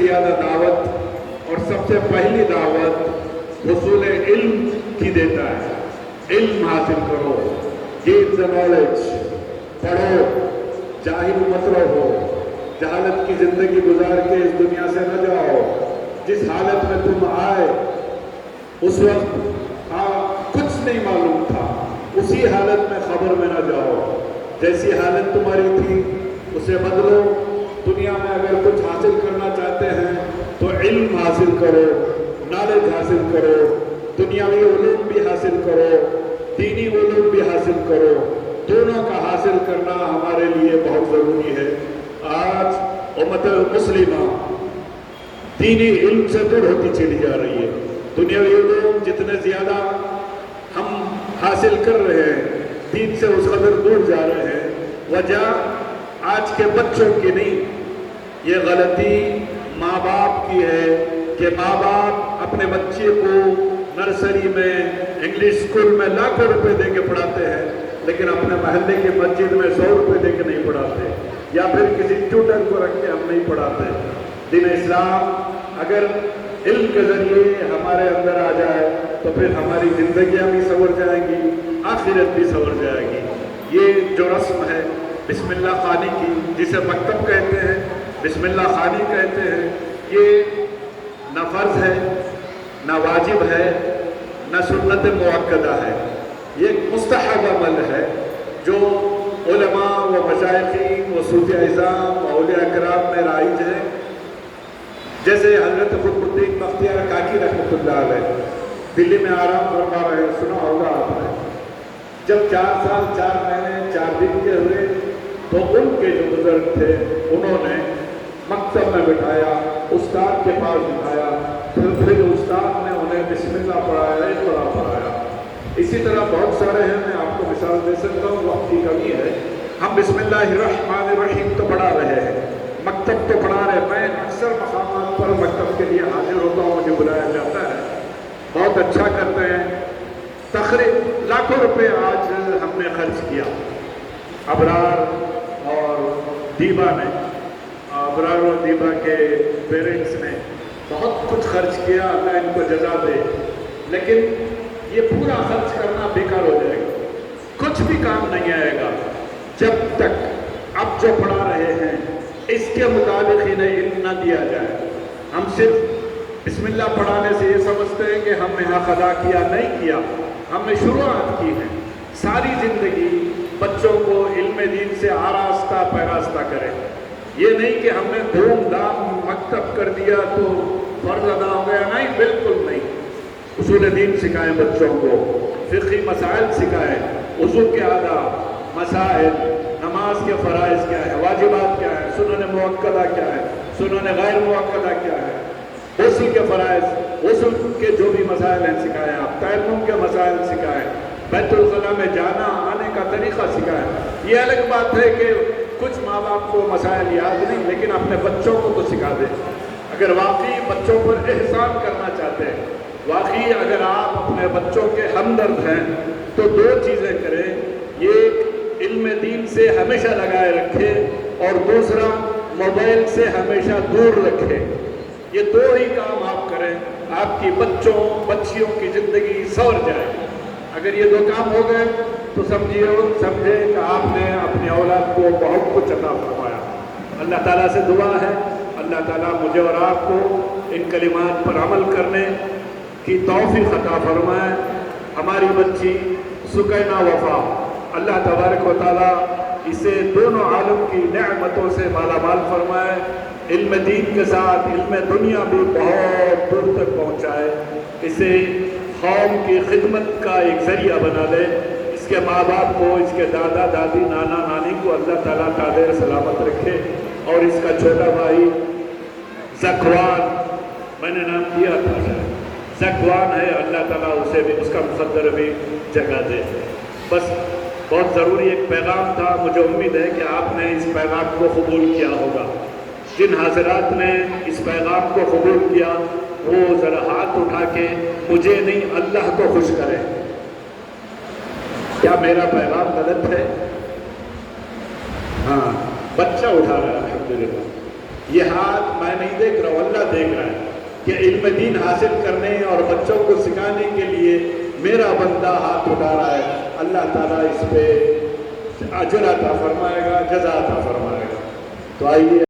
زیادہ دعوت اور سب سے پہلی دعوت حصول علم کی دیتا ہے۔ علم حاصل کرو، گین دا نالج، پڑھو، جاہل مت رہو، جہالت کی زندگی گزار کے اس دنیا سے نہ جاؤ۔ جس حالت میں تم آئے اس وقت کچھ نہیں معلوم تھا، اسی حالت میں خبر میں نہ جاؤ۔ جیسی حالت تمہاری تھی اسے بدلو۔ دنیا میں اگر کچھ حاصل کرنا چاہتے ہیں تو علم حاصل کرو، نالج حاصل کرو، دنیاوی علوم بھی حاصل کرو، دینی علوم بھی حاصل کرو۔ دونوں کا حاصل کرنا ہمارے لیے بہت ضروری ہے۔ آج امت مسلمہ دینی علم سے دور ہوتی چلی جا رہی ہے۔ دنیاوی علوم جتنے زیادہ ہم حاصل کر رہے ہیں، دین سے اس قدر دور جا رہے ہیں۔ وجہ آج کے بچوں کی نہیں، یہ غلطی ماں باپ کی ہے کہ ماں باپ اپنے بچے کو نرسری میں، انگلش اسکول میں لاکھوں روپے دے کے پڑھاتے ہیں، لیکن اپنے محلے کی مسجد میں 100 روپے دے کے نہیں پڑھاتے، یا پھر کسی ٹیوٹر کو رکھ کے ہم نہیں پڑھاتے۔ دین اسلام اگر علم کے ذریعے ہمارے اندر آ جائے تو پھر ہماری زندگیاں بھی سنور جائیں گی، آخرت بھی سنور جائے گی۔ یہ جو رسم ہے بسم اللہ خوانی کی، جسے مکتب کہتے ہیں، بسم اللہ خوانی کہتے ہیں، یہ نہ فرض ہے، نہ واجب ہے، نہ سنت مؤکدہ ہے۔ یہ ایک مستحب عمل ہے جو علماء و مشائخین و صوفیاء اعظام و اولیاء کرام میں رائج ہے۔ جیسے حضرت قطب الدین بختیار کاکی رحمۃ اللہ علیہ دلی میں آرام فرما رہے ہیں، سنا ہوگا آپ نے۔ جب 4 سال 4 مہینے 4 دن کے ہوئے تو ان کے جو بزرگ تھے انہوں نے مکتب میں بٹھایا، استاد کے پاس بٹھایا، پھر استاد نے انہیں بسم اللہ پڑھایا، پڑھایا۔ اسی طرح بہت سارے ہیں، میں آپ کو مثال دے سکتا ہوں، وقت کی کمی ہے۔ ہم بسم اللہ الرحمن الرحیم تو پڑھا رہے ہیں، مکتب تو پڑھا رہے ہیں۔ میں اکثر مقامات پر مکتب کے لیے حاضر ہوتا ہوں، مجھے بلایا جاتا ہے، بہت اچھا کرتے ہیں۔ تقریباً لاکھوں روپے آج ہم نے خرچ کیا، ابرار اور دیبا نے، ابرار اور دیبا کے پیرنٹس نے بہت کچھ خرچ کیا، اللہ ان کو جزا دے۔ لیکن یہ پورا خرچ کرنا بیکار ہو جائے گا، کچھ بھی کام نہیں آئے گا جب تک اب جو پڑھا رہے ہیں اس کے مطابق انہیں علم نہ دیا جائے۔ ہم صرف بسم اللہ پڑھانے سے یہ سمجھتے ہیں کہ ہم نے حق ادا کیا، نہیں کیا، ہم نے شروعات کی ہے۔ ساری زندگی بچوں کو علم دین سے آراستہ پیراستہ کریں۔ یہ نہیں کہ ہم نے دھوم دھام مکتب کر دیا تو فرض ادا ہو گیا، نہیں، بالکل نہیں۔ اصول دین سکھائیں بچوں کو، فقہی مسائل سکھائیں، وضو کے آداب، مسائل، نماز کے فرائض کیا ہے، واجبات کیا ہے، سنن مؤکدہ کیا ہے، سنن غیر مؤکدہ کیا ہے، غسل کے فرائض، غسل کے جو بھی مسائل ہیں سکھائیں آپ، تیمم کے مسائل سکھائیں، بیت الخلاء میں جانا آنے کا طریقہ سکھائیں۔ یہ الگ بات ہے کہ کچھ ماں باپ کو مسائل یاد نہیں، لیکن اپنے بچوں کو تو سکھا دیں۔ اگر واقعی بچوں پر احسان کرنا چاہتے ہیں، واقعی اگر آپ اپنے بچوں کے ہمدرد ہیں تو 2 چیزیں کریں۔ ایک علم دین سے ہمیشہ لگائے رکھیں، اور دوسرا موبائل سے ہمیشہ دور رکھیں۔ یہ 2 ہی کام آپ کریں، آپ کی بچیوں کی زندگی سنور جائے۔ اگر یہ 2 کام ہو گئے تو سمجھے کہ آپ نے اپنی اولاد کو بہت کچھ عطا فرمایا۔ اللہ تعالیٰ سے دعا ہے، اللہ تعالیٰ مجھے اور آپ کو ان کلمات پر عمل کرنے کی توفیق عطا فرمائے۔ ہماری بچی سکینہ وفا، اللہ تبارک و تعالیٰ اسے دونوں عالم کی نعمتوں سے مالا مال فرمائے، علم دین کے ساتھ علم دنیا بھی بہت دور تک پہنچائے، اسے قوم کی خدمت کا ایک ذریعہ بنا دے۔ اس کے ماں باپ کو، اس کے دادا دادی، نانا نانی کو اللہ تعالیٰ قادر سلامت رکھے، اور اس کا چھوٹا بھائی زکوان، میں نے نام دیا تھا، زکوان ہے، اللہ تعالیٰ اسے بھی، اس کا مقدر بھی جگہ دے۔ بس بہت ضروری ایک پیغام تھا، مجھے امید ہے کہ آپ نے اس پیغام کو قبول کیا ہوگا۔ جن حضرات نے اس پیغام کو قبول کیا وہ ذرا ہاتھ اٹھا کے مجھے نہیں اللہ کو خوش کرے۔ کیا میرا پیغام غلط ہے؟ ہاں، بچہ اٹھا رہا ہے، الحمدللہ۔ یہ ہاتھ میں نہیں دیکھ رہا ہوں، اللہ دیکھ رہا ہے کہ علم دین حاصل کرنے اور بچوں کو سکھانے کے لیے میرا بندہ ہاتھ اٹھا رہا ہے، اللہ تعالیٰ اس پہ اجر عطا فرمائے گا، جزا عطا فرمائے گا۔ تو آئیے